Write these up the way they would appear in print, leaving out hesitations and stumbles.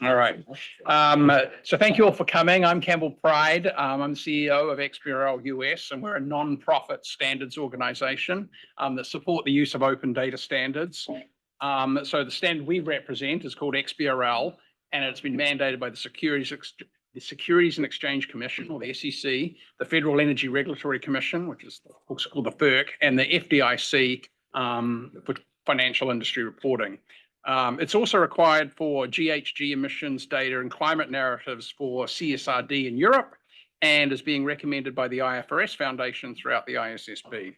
All right. So thank you all for coming. I'm Campbell Pride. I'm the CEO of XBRL US, and we're a non-profit standards organization that support the use of open data standards. So the standard we represent is called XBRL, and it's been mandated by the Securities and Exchange Commission, or the SEC, the Federal Energy Regulatory Commission, which is also called the FERC, and the FDIC for financial industry reporting. It's also required for GHG emissions data and climate narratives for CSRD in Europe, and is being recommended by the IFRS Foundation throughout the ISSB.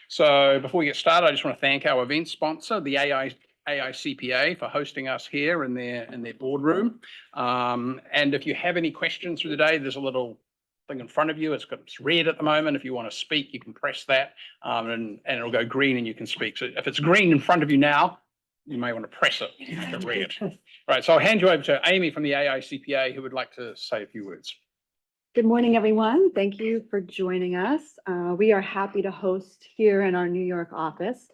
So before we get started, I just want to thank our event sponsor, the AICPA, for hosting us here in their boardroom. And if you have any questions through the day, there's a little thing in front of you. It's red at the moment. If you want to speak, you can press that, and it'll go green and you can speak. So if it's green in front of you now, you may want to press it to red. Right, so I'll hand you over to Amy from the AICPA, who would like to say a few words. Good morning, everyone. Thank you for joining us. We are happy to host here in our New York office.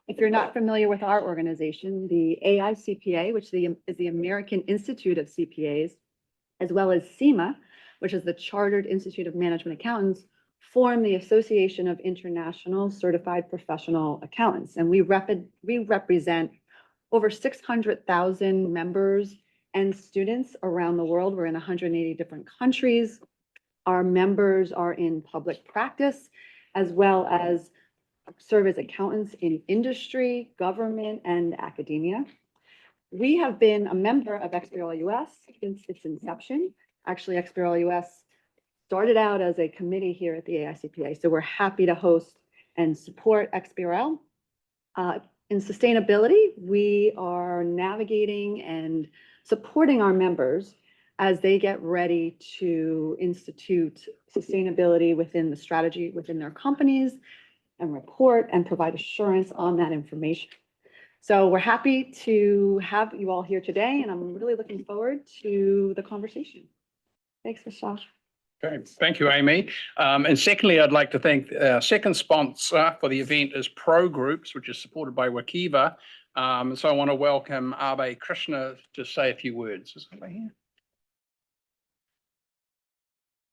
If you're not familiar with our organization, the AICPA, which is the American Institute of CPAs, as well as CIMA, which is the Chartered Institute of Management Accountants, form the Association of International Certified Professional Accountants. And we represent over 600,000 members and students around the world. We're in 180 different countries. Our members are in public practice, as well as serve as accountants in industry, government, and academia. We have been a member of XBRL US since its inception. Actually, XBRL US started out as a committee here at the AICPA, so we're happy to host and support XBRL. In sustainability, we are navigating and supporting our members as they get ready to institute sustainability within the strategy within their companies and report and provide assurance on that information. So we're happy to have you all here today, and I'm really looking forward to the conversation. Thanks, Michelle. Okay, thank you, Amy. And secondly, I'd like to thank our second sponsor for the event is Pro Groups, which is supported by Workiva. So I want to welcome Abe Krishna to say a few words. Is that here?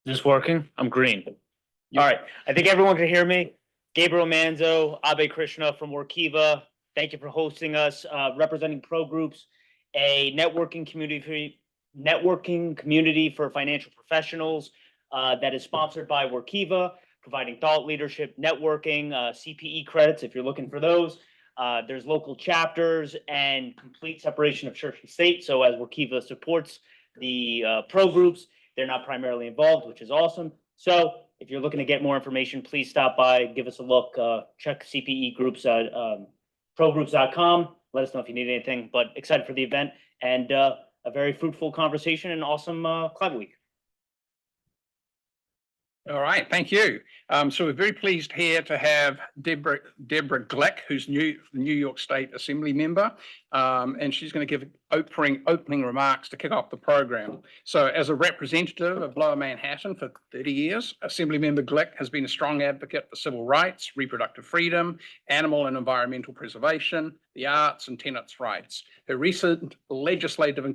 Is this working? I'm green. All right. I think everyone can hear me. Gabriel Manzo, Abe Krishna from Workiva. Thank you for hosting us, representing Pro Groups, a networking community for financial professionals that is sponsored by Workiva, providing thought leadership, networking, CPE credits if you're looking for those. There's local chapters and complete separation of church and state. So as Workiva supports the Pro Groups, they're not primarily involved, which is awesome. So if you're looking to get more information, please stop by, give us a look, check CPE groups at progroups.com. Let us know if you need anything, but excited for the event and a very fruitful conversation and awesome Climateweek. All right, thank you. So we're very pleased here to have Deborah Glick, who's New York State Assembly member, and she's going to give opening remarks to kick off the program. So as a representative of Lower Manhattan for 30 years, Assemblymember Glick has been a strong advocate for civil rights, reproductive freedom, animal and environmental preservation, the arts, and tenants' rights. Her recent legislative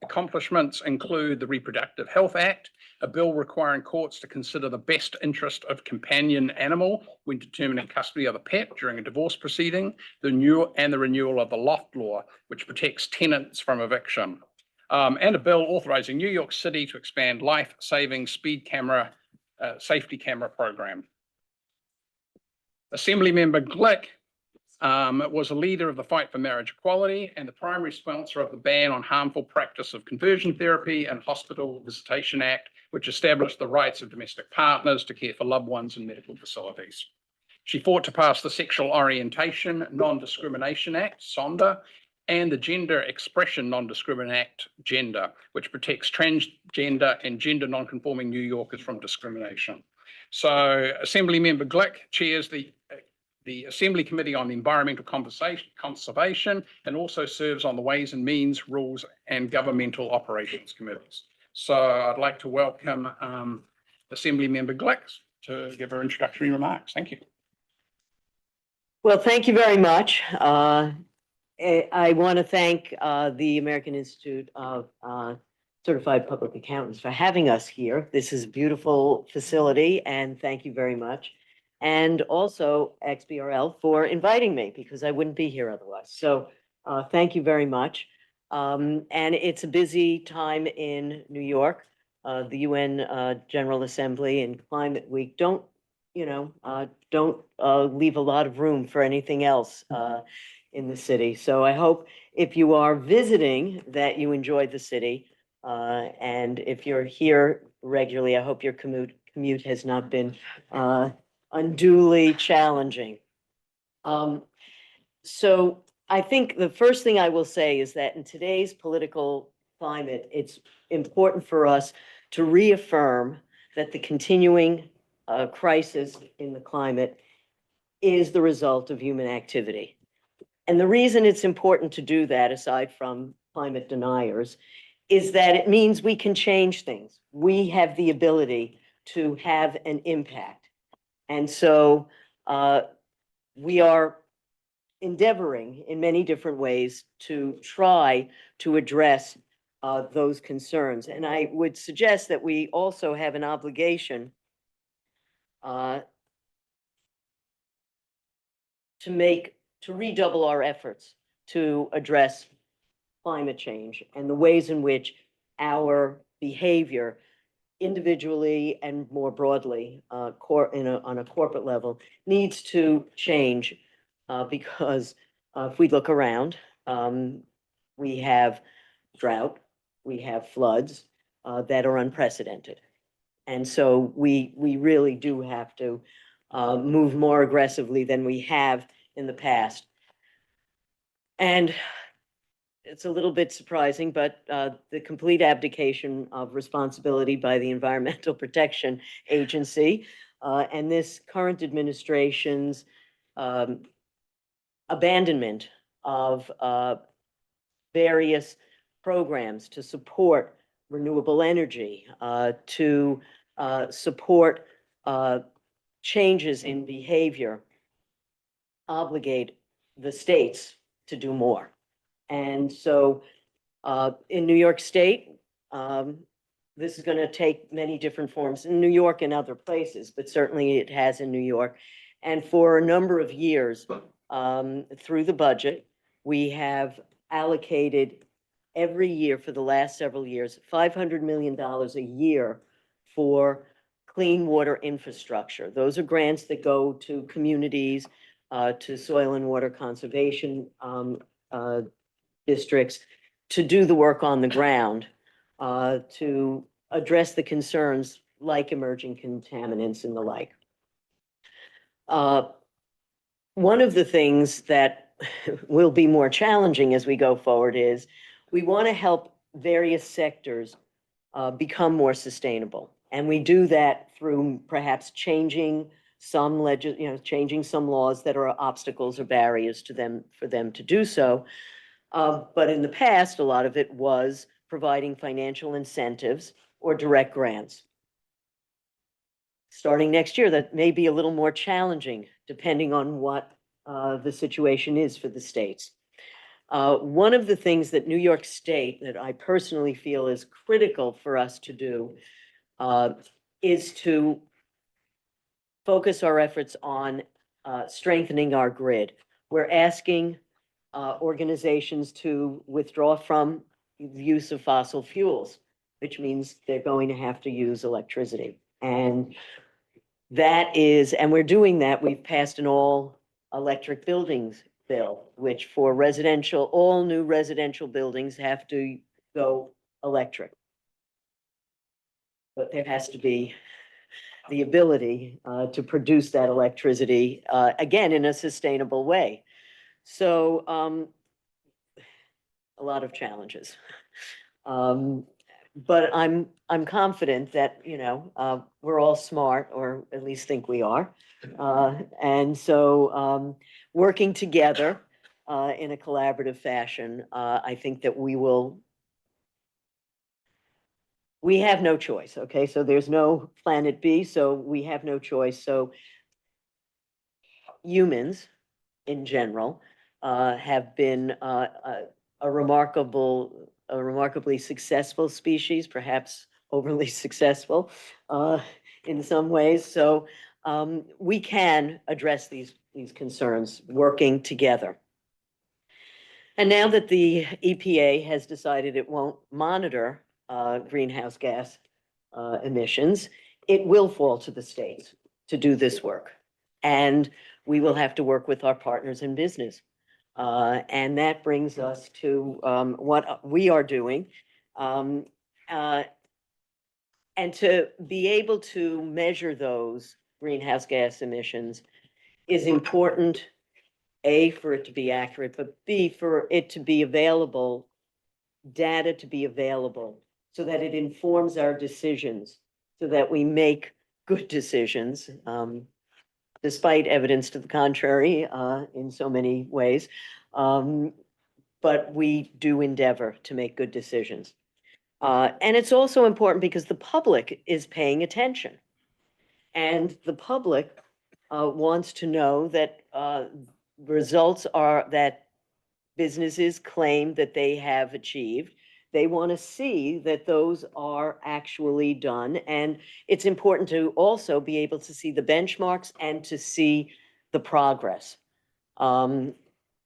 accomplishments include the Reproductive Health Act, a bill requiring courts to consider the best interest of companion animal when determining custody of a pet during a divorce proceeding, the renewal of the loft law, which protects tenants from eviction, and a bill authorizing New York City to expand life-saving speed camera safety camera program. Assemblymember Glick was a leader of the fight for marriage equality and the primary sponsor of the ban on harmful practice of conversion therapy and Hospital Visitation Act, which established the rights of domestic partners to care for loved ones in medical facilities. She fought to pass the Sexual Orientation Non-Discrimination Act, SONDA, and the Gender Expression Non-Discrimination Act, GENDER, which protects transgender and gender non-conforming New Yorkers from discrimination. So Assemblymember Glick chairs the Assembly Committee on Environmental Conservation and also serves on the Ways and Means, Rules and Governmental Operations Committees. So I'd like to welcome Assemblymember Glick to give her introductory remarks. Thank you. Well, thank you very much. I want to thank the American Institute of Certified Public Accountants for having us here. This is a beautiful facility, and thank you very much. And also XBRL for inviting me, because I wouldn't be here otherwise. So thank you very much. And it's a busy time in New York. The UN General Assembly and Climateweek don't leave a lot of room for anything else in the city. So I hope if you are visiting that you enjoyed the city. And if you're here regularly, I hope your commute has not been unduly challenging. So I think the first thing I will say is that in today's political climate, it's important for us to reaffirm that the continuing crisis in the climate is the result of human activity. And the reason it's important to do that, aside from climate deniers, is that it means we can change things. We have the ability to have an impact. And so we are endeavoring in many different ways to try to address those concerns. And I would suggest that we also have an obligation to redouble our efforts to address climate change and the ways in which our behavior individually and more broadly on a corporate level needs to change because if we look around, we have drought, we have floods that are unprecedented. And so we really do have to move more aggressively than we have in the past. And it's a little bit surprising, but the complete abdication of responsibility by the Environmental Protection Agency and this current administration's abandonment of various programs to support renewable energy, to support changes in behavior, obligate the states to do more. And so in New York State, this is going to take many different forms in New York and other places, but certainly it has in New York. And for a number of years through the budget, we have allocated every year for the last several years, $500 million a year for clean water infrastructure. Those are grants that go to communities, to soil and water conservation districts to do the work on the ground, to address the concerns like emerging contaminants and the like. One of the things that will be more challenging as we go forward is we want to help various sectors become more sustainable. And we do that through perhaps changing some changing some laws that are obstacles or barriers to them for them to do so. But in the past, a lot of it was providing financial incentives or direct grants. Starting next year, that may be a little more challenging, depending on what the situation is for the states. One of the things that New York State, that I personally feel is critical for us to do, is to focus our efforts on strengthening our grid. We're asking organizations to withdraw from the use of fossil fuels, which means they're going to have to use electricity. And we're doing that. We've passed an all electric buildings bill, which for all new residential buildings have to go electric. But there has to be the ability to produce that electricity, again, in a sustainable way. So a lot of challenges. But I'm confident that, we're all smart, or at least think we are. And so working together in a collaborative fashion, I think that we have no choice, okay? So there's no planet B, so we have no choice. So humans in general have been a remarkably successful species, perhaps overly successful in some ways. So we can address these concerns working together. And now that the EPA has decided it won't monitor greenhouse gas emissions, it will fall to the states to do this work. And we will have to work with our partners in business. And that brings us to what we are doing. And to be able to measure those greenhouse gas emissions is important, A, for it to be accurate, but B, for it to be available, data to be available, so that it informs our decisions, so that we make good decisions, despite evidence to the contrary in so many ways. But we do endeavor to make good decisions. And it's also important because the public is paying attention. And the public wants to know that results are that businesses claim that they have achieved. They want to see that those are actually done. And it's important to also be able to see the benchmarks and to see the progress. All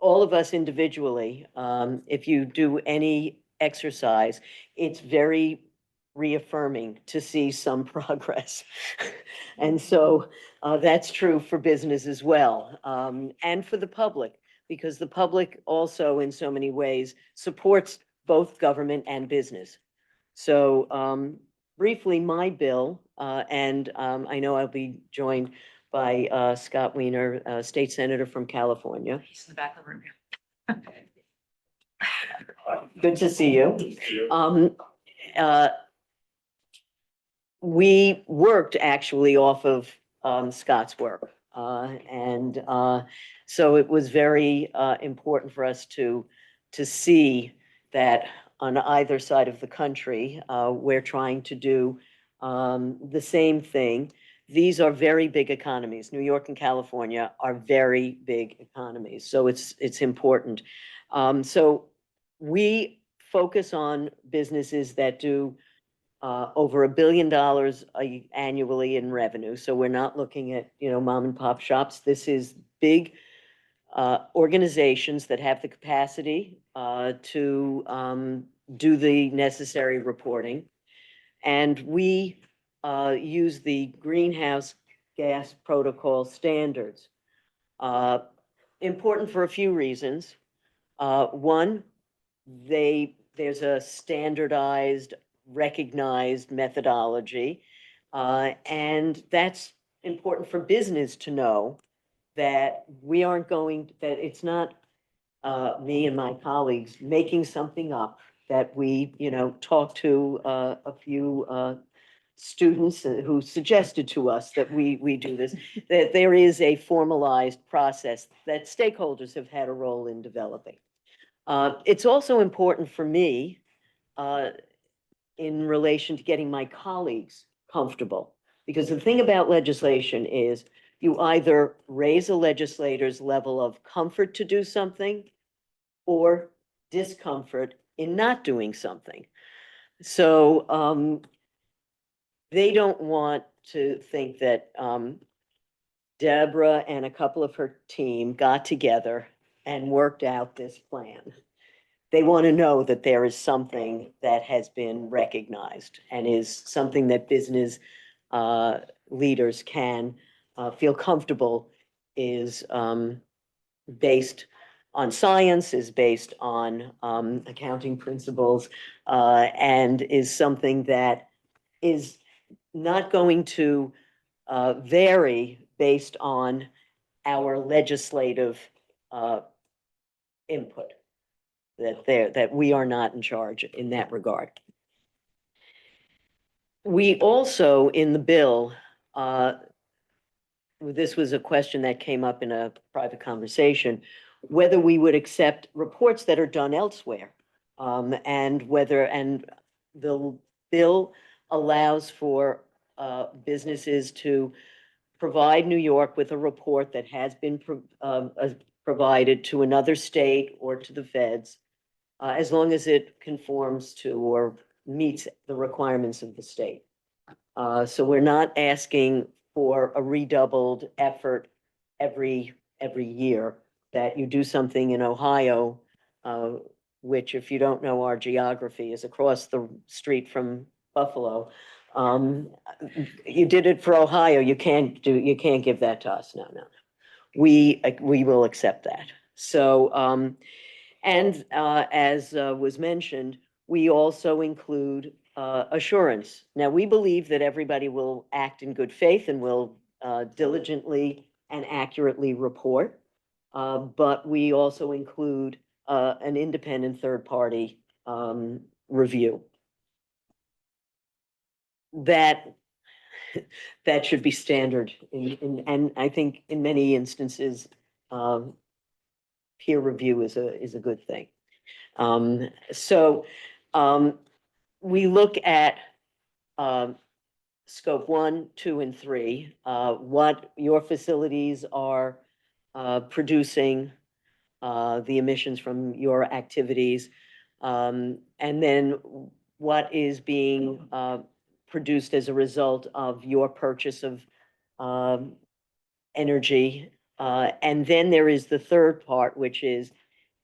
of us individually, if you do any exercise, it's very reaffirming to see some progress. And so that's true for business as well, and for the public, because the public also in so many ways supports both government and business. So briefly, my bill, and I know I'll be joined by Scott Wiener, State Senator from California. He's in the back of the room. Good to see you. We worked actually off of Scott's work. And so it was very important for us to see that on either side of the country, we're trying to do the same thing. These are very big economies. New York and California are very big economies. So it's important. So we focus on businesses that do over $1 billion annually in revenue. So we're not looking at, mom and pop shops. This is big organizations that have the capacity to do the necessary reporting. And we use the greenhouse gas protocol standards. Important for a few reasons. One, there's a standardized, recognized methodology, and that's important for business to know that we aren't that it's not me and my colleagues making something up, that we, talk to a few students who suggested to us that we do this, that there is a formalized process that stakeholders have had a role in developing. It's also important for me in relation to getting my colleagues comfortable, because the thing about legislation is you either raise a legislator's level of comfort to do something or discomfort in not doing something. So they don't want to think that Deborah and a couple of her team got together and worked out this plan. They want to know that there is something that has been recognized and is something that business leaders can feel comfortable is based on science, is based on accounting principles, and is something that is not going to vary based on our legislative input, that we are not in charge in that regard. We also, in the bill, this was a question that came up in a private conversation, whether we would accept reports that are done elsewhere, and the bill allows for businesses to provide New York with a report that has been provided to another state or to the feds, as long as it conforms to or meets the requirements of the state. So we're not asking for a redoubled effort every year that you do something in Ohio, which, if you don't know our geography, is across the street from Buffalo. You did it for Ohio, you can't give that to us. No. We will accept that. So, as was mentioned, we also include assurance. Now, we believe that everybody will act in good faith and will diligently and accurately report. But we also include an independent third-party review. That should be standard and I think in many instances, peer review is a good thing. We look at scope 1, 2, and 3, what your facilities are producing, the emissions from your activities, and then what is being produced as a result of your purchase of energy. And then there is the third part, which is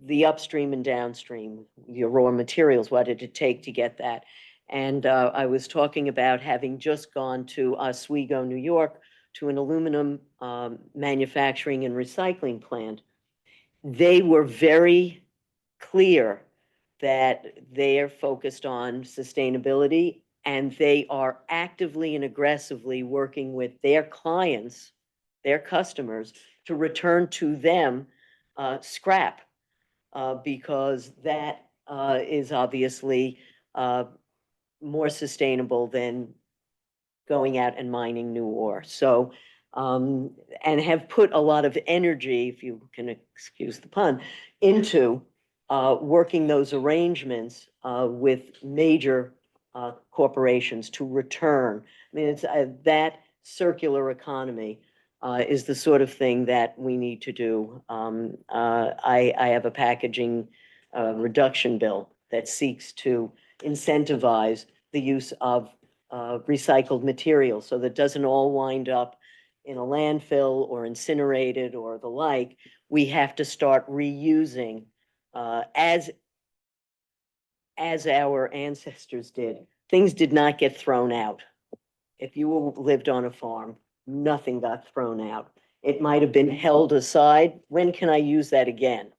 the upstream and downstream, your raw materials. What did it take to get that? And I was talking about having just gone to Oswego, New York, to an aluminum manufacturing and recycling plant. They were very clear that they are focused on sustainability, and they are actively and aggressively working with their clients, their customers, to return to them scrap, because that is obviously more sustainable than going out and mining new ore. So, and have put a lot of energy, if you can excuse the pun, into working those arrangements with major corporations to return. I mean, it's that circular economy is the sort of thing that we need to do. I have a packaging reduction bill that seeks to incentivize the use of recycled materials so that it doesn't all wind up in a landfill or incinerated or the like. We have to start reusing as our ancestors did. Things did not get thrown out. If you lived on a farm, nothing got thrown out. It might have been held aside. When can I use that again?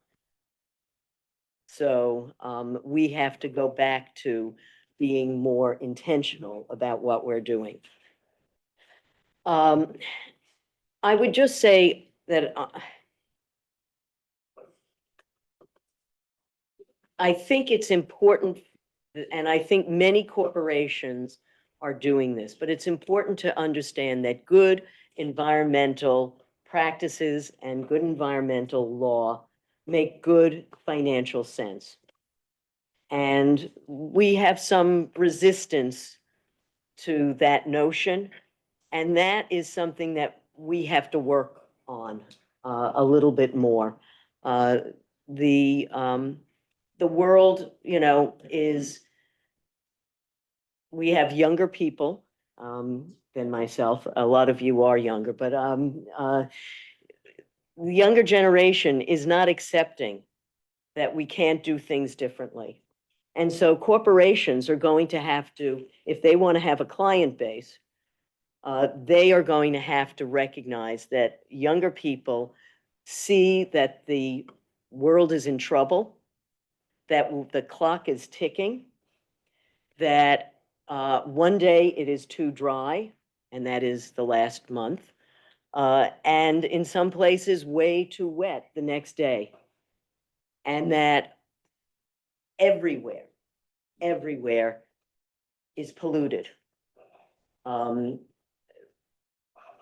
So we have to go back to being more intentional about what we're doing. I would just say that I think it's important, and I think many corporations are doing this, but it's important to understand that good environmental practices and good environmental law make good financial sense. And we have some resistance to that notion, and that is something that we have to work on a little bit more. The world, we have younger people than myself. A lot of you are younger, but the younger generation is not accepting that we can't do things differently. And so corporations are going to have to, if they want to have a client base, they are going to have to recognize that younger people see that the world is in trouble, that the clock is ticking, that one day it is too dry, and that is the last month, and in some places way too wet the next day, and that everywhere is polluted.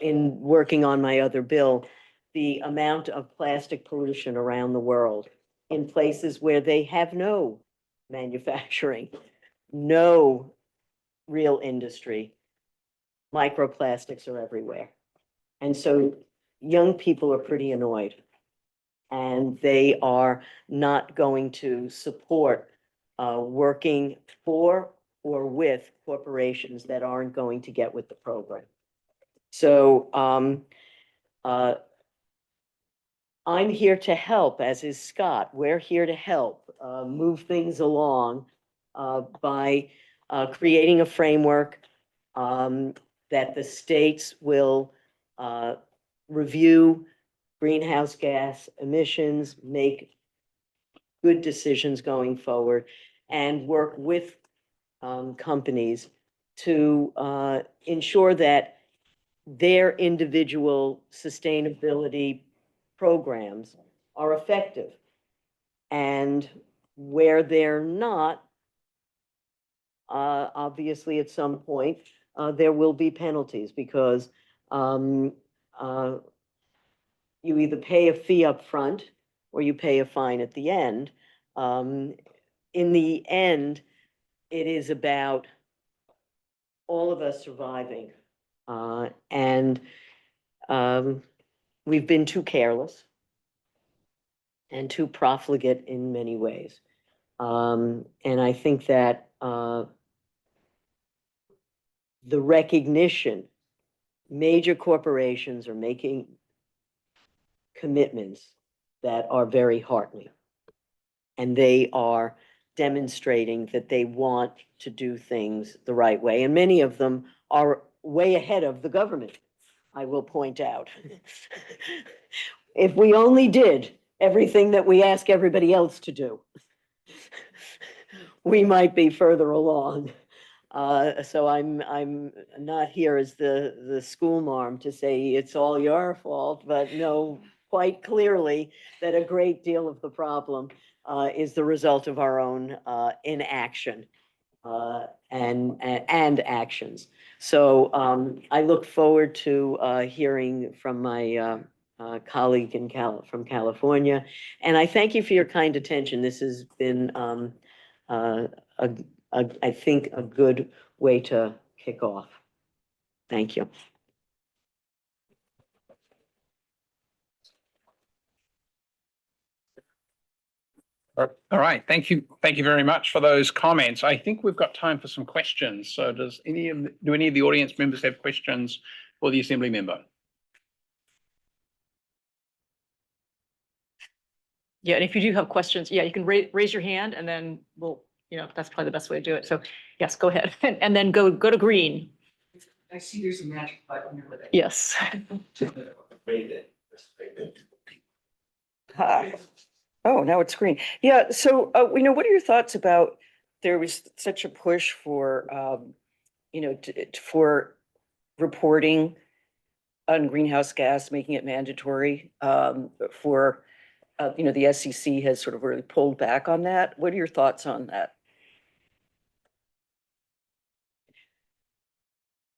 In working on my other bill, the amount of plastic pollution around the world in places where they have no manufacturing, no real industry, microplastics are everywhere. And so young people are pretty annoyed. and they are not going to support working for or with corporations that aren't going to get with the program. So I'm here to help, as is Scott. We're here to help move things along by creating a framework that the states will review greenhouse gas emissions, make good decisions going forward, and work with companies to ensure that their individual sustainability programs are effective. And where they're not, obviously at some point, there will be penalties because you either pay a fee up front or you pay a fine at the end. In the end, it is about all of us surviving. And we've been too careless and too profligate in many ways. And I think that the recognition, major corporations are making commitments that are very heartening. And they are demonstrating that they want to do things the right way. And many of them are way ahead of the government, I will point out. If we only did everything that we ask everybody else to do, we might be further along. So I'm not here as the school marm to say it's all your fault, but know quite clearly that a great deal of the problem is the result of our own inaction and actions. So I look forward to hearing from my colleague from California, and I thank you for your kind attention. This has been I think a good way to kick off. Thank you. All right, thank you. Thank you very much for those comments. I think we've got time for some questions. So do any of the audience members have questions for the Assembly member? Yeah, and if you do have questions, yeah, you can raise your hand and then we'll, that's probably the best way to do it. So yes, go ahead and then go to green. I see there's a magic button over there. Yes. Hi. Oh, now it's green. Yeah, so, what are your thoughts about, there was such a push for, for reporting on greenhouse gas, making it mandatory, for, the SEC has sort of really pulled back on that. What are your thoughts on that?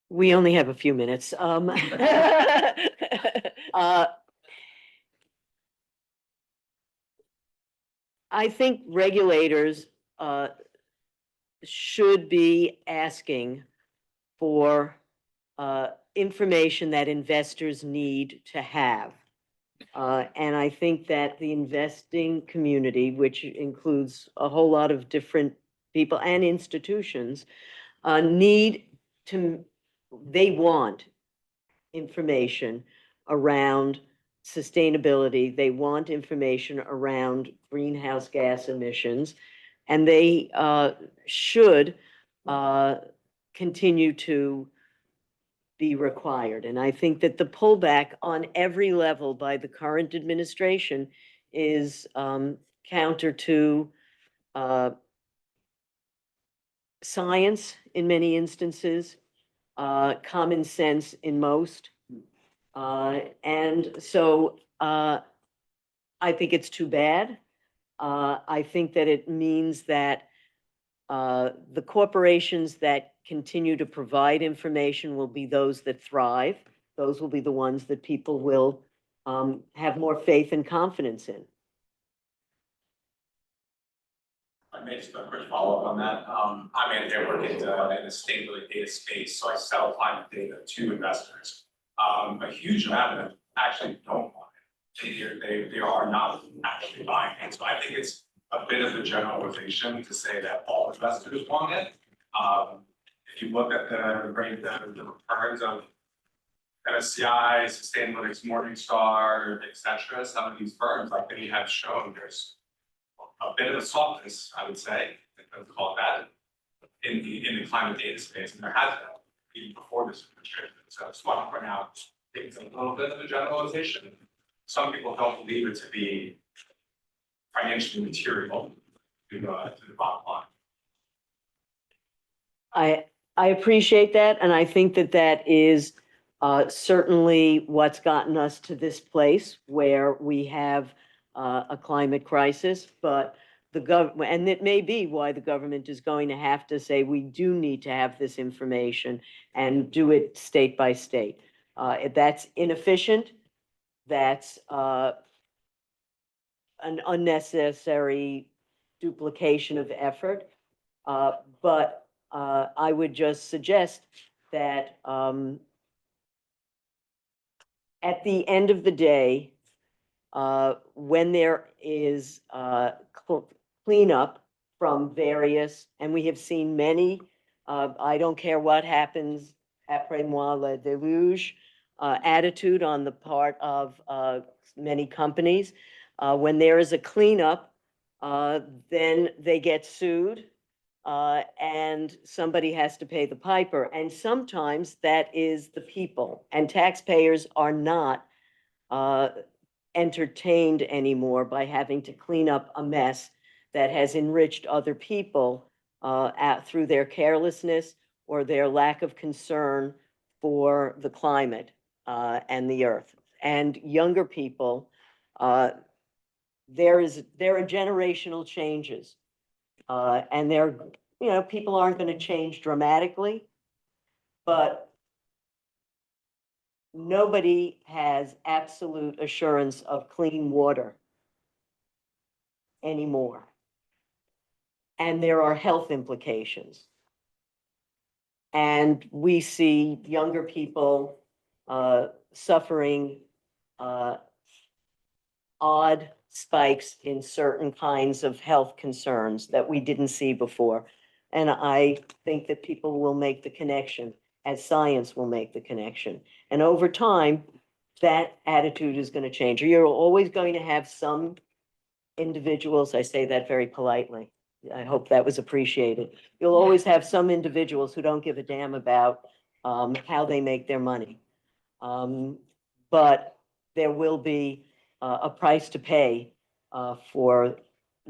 We only have a few minutes. I think regulators should be asking for information that investors need to have. And I think that the investing community, which includes a whole lot of different people and institutions, they want information around sustainability. They want information around greenhouse gas emissions, and they should continue to be required. And I think that the pullback on every level by the current administration is counter to science in many instances, common sense in most. And so I think it's too bad. I think that it means that the corporations that continue to provide information will be those that thrive. Those will be the ones that people will have more faith and confidence in. I may just a quick follow-up on that. I manage and work in the sustainability data space, so I sell climate data to investors. A huge amount of them actually don't want they are not actually buying it. So I think it's a bit of a generalization to say that all investors want it. If you look at the returns of MSCI, Sustainalytics, Morningstar, et cetera, some of these firms, like they have shown there's a bit of a softness, I would say, if I would call it that, in the climate data space, and there has been even before this administration. So I just want to point out, I think it's a little bit of a generalization. Some people don't believe it to be financially material to the bottom line. I appreciate that, and I think that that is certainly what's gotten us to this place where we have a climate crisis, but the government, and it may be why the government is going to have to say, we do need to have this information and do it state by state. If that's inefficient, that's an unnecessary duplication of effort. But I would just suggest that at the end of the day, when there is cleanup from various, and we have seen many, I don't care what happens, après-moi le déluge, attitude on the part of many companies. When there is a cleanup, then they get sued, and somebody has to pay the piper. And sometimes that is the people, and taxpayers are not entertained anymore by having to clean up a mess that has enriched other people through their carelessness or their lack of concern for the climate and the earth. And younger people, there are generational changes, and people aren't going to change dramatically, but nobody has absolute assurance of clean water anymore. And there are health implications. And we see younger people suffering odd spikes in certain kinds of health concerns that we didn't see before. And I think that people will make the connection, as science will make the connection. And over time, that attitude is going to change. You're always going to have some individuals, I say that very politely, I hope that was appreciated. You'll always have some individuals who don't give a damn about how they make their money. But there will be a price to pay for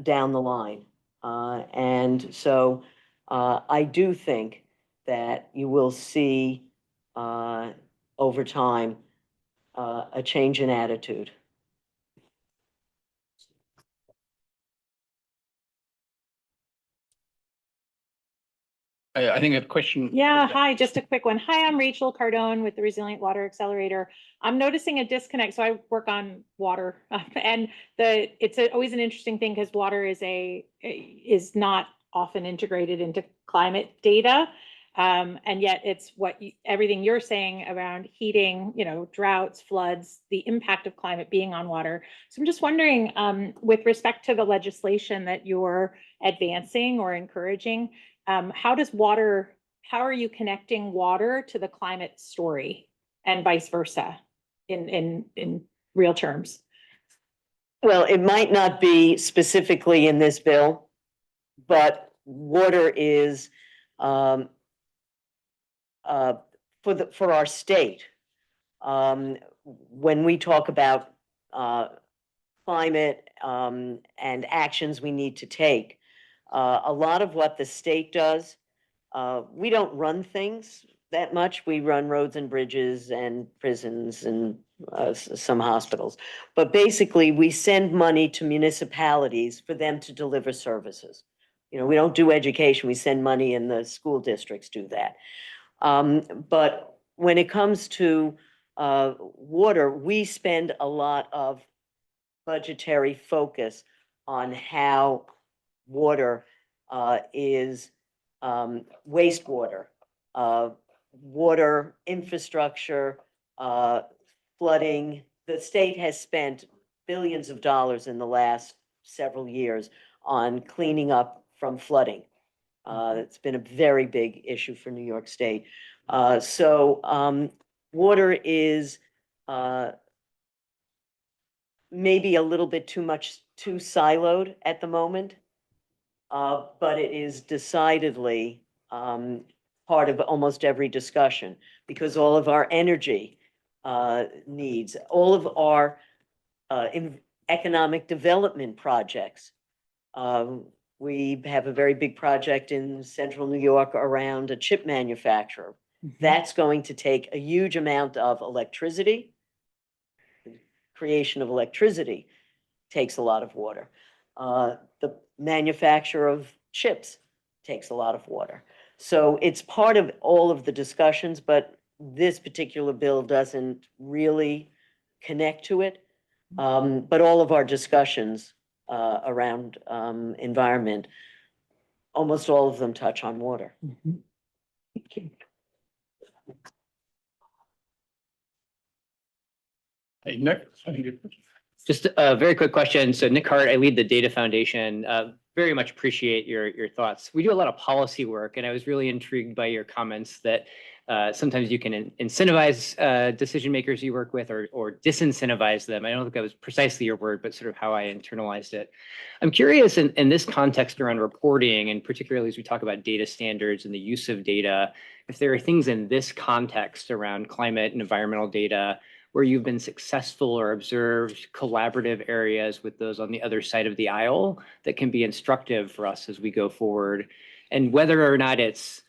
down the line. And so I do think that you will see over time a change in attitude. I think a question. Yeah, hi, just a quick one. Hi, I'm Rachel Cardone with the Resilient Water Accelerator. I'm noticing a disconnect. So I work on water and it's always an interesting thing because water is not often integrated into climate data. And yet it's everything you're saying around heating, droughts, floods, the impact of climate being on water. So I'm just wondering, with respect to the legislation that you're advancing or encouraging, how are you connecting water to the climate story and vice versa in real terms? Well, it might not be specifically in this bill, but water is for our state. When we talk about climate and actions we need to take, a lot of what the state does, we don't run things that much. We run roads and bridges and prisons and some hospitals. But basically, we send money to municipalities for them to deliver services. We don't do education. We send money and the school districts do that. But when it comes to water, we spend a lot of budgetary focus on how water is wastewater, water infrastructure, flooding. The state has spent billions of dollars in the last several years on cleaning up from flooding. It's been a very big issue for New York State. Water is maybe a little bit too siloed at the moment. But it is decidedly part of almost every discussion, because all of our energy needs, all of our economic development projects. We have a very big project in central New York around a chip manufacturer. That's going to take a huge amount of electricity. The creation of electricity takes a lot of water. The manufacture of chips takes a lot of water. So it's part of all of the discussions, but this particular bill doesn't really connect to it. But all of our discussions around environment, almost all of them touch on water. Hey, Nick. Just a very quick question. So Nick Hart, I lead the Data Foundation. Very much appreciate your thoughts. We do a lot of policy work, and I was really intrigued by your comments that sometimes you can incentivize decision makers you work with or disincentivize them. I don't think that was precisely your word, but sort of how I internalized it. I'm curious in this context around reporting, and particularly as we talk about data standards and the use of data, if there are things in this context around climate and environmental data where you've been successful or observed collaborative areas with those on the other side of the aisle that can be instructive for us as we go forward, and whether or not it's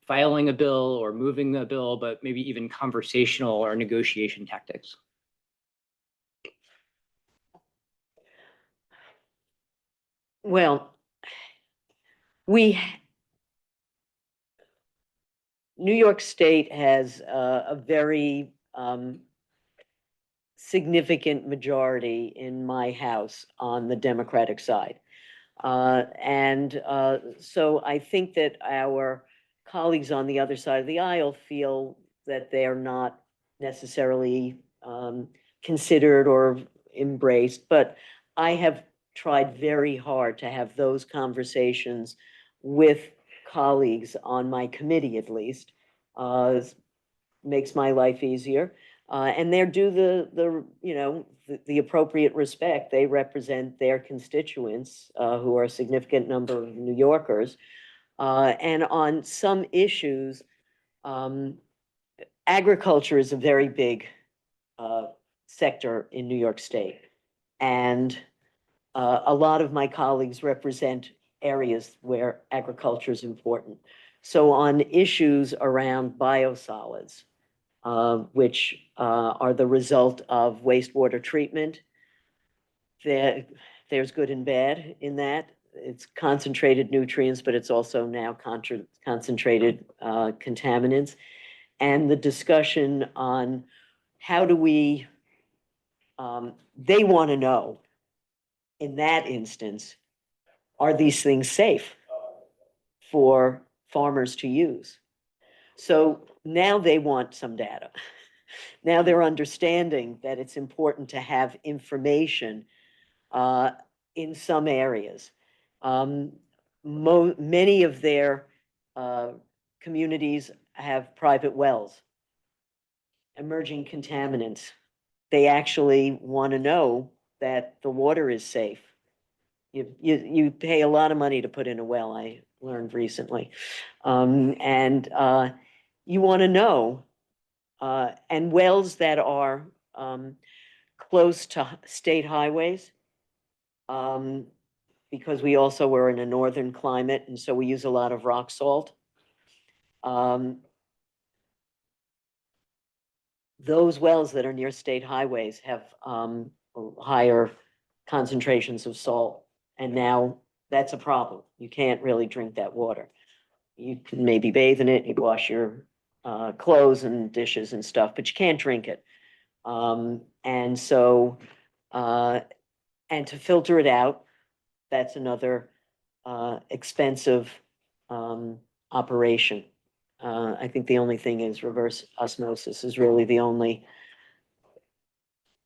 filing a bill or moving a bill, but maybe even conversational or negotiation tactics. Well, New York State has a very significant majority in my house on the Democratic side. So I think that our colleagues on the other side of the aisle feel that they are not necessarily considered or embraced, but I have tried very hard to have those conversations with colleagues on my committee, at least. Makes my life easier. And they're due the appropriate respect. They represent their constituents, who are a significant number of New Yorkers. And on some issues, agriculture is a very big sector in New York State. And a lot of my colleagues represent areas where agriculture is important. So on issues around biosolids, which are the result of wastewater treatment, there's good and bad in that. It's concentrated nutrients, but it's also now concentrated contaminants. And the discussion on how do we, they want to know, in that instance, are these things safe for farmers to use? So now they want some data. Now they're understanding that it's important to have information in some areas. Many of their communities have private wells, emerging contaminants. They actually want to know that the water is safe. You pay a lot of money to put in a well, I learned recently. You want to know, and wells that are close to state highways, because we also were in a northern climate, and so we use a lot of rock salt. Those wells that are near state highways have higher concentrations of salt, and now that's a problem. You can't really drink that water. You can maybe bathe in it, you wash your clothes and dishes and stuff, but you can't drink it. And to filter it out, that's another expensive operation. I think the only thing is reverse osmosis is really the only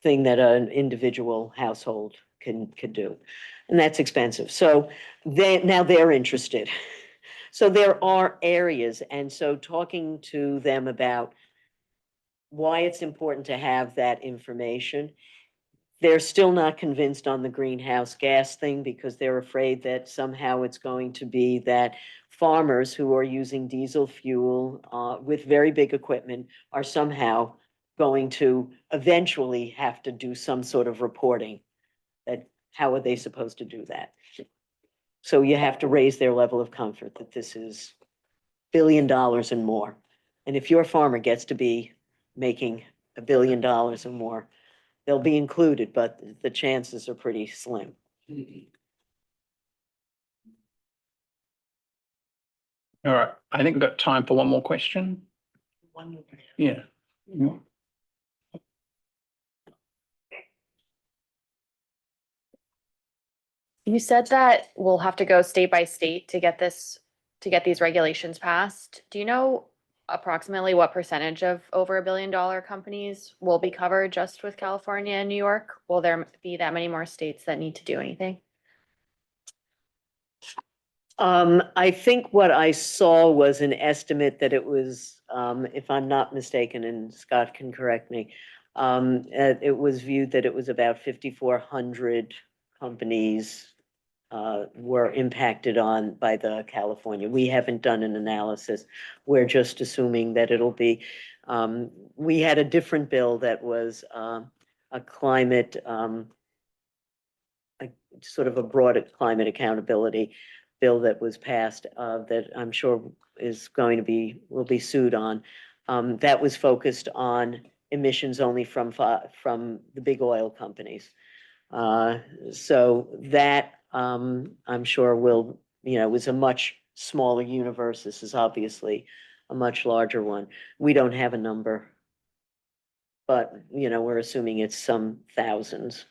thing that an individual household can do. And that's expensive. So now they're interested. So there are areas, and so talking to them about why it's important to have that information. They're still not convinced on the greenhouse gas thing because they're afraid that somehow it's going to be that farmers who are using diesel fuel with very big equipment are somehow going to eventually have to do some sort of reporting. That how are they supposed to do that? So you have to raise their level of comfort that this is $1 billion and more. And if your farmer gets to be making $1 billion or more, they'll be included, but the chances are pretty slim. All right, I think we've got time for one more question. Yeah. You said that we'll have to go state by state to get these regulations passed. Do you know approximately what percentage of over $1 billion companies will be covered just with California and New York? Will there be that many more states that need to do anything? I think what I saw was an estimate that it was, if I'm not mistaken, and Scott can correct me, it was viewed that it was about 5,400 companies were impacted by the California. We haven't done an analysis. We're just assuming that it'll be, we had a different bill that was a climate, sort of a broad climate accountability bill that was passed that I'm sure will be sued on. That was focused on emissions only from the big oil companies. So that I'm sure was a much smaller universe. This is obviously a much larger one. We don't have a number, but we're assuming it's some thousands.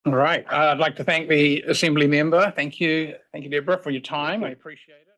All right, I'd like to thank the Assembly member. Thank you, Deborah, for your time. I appreciate it.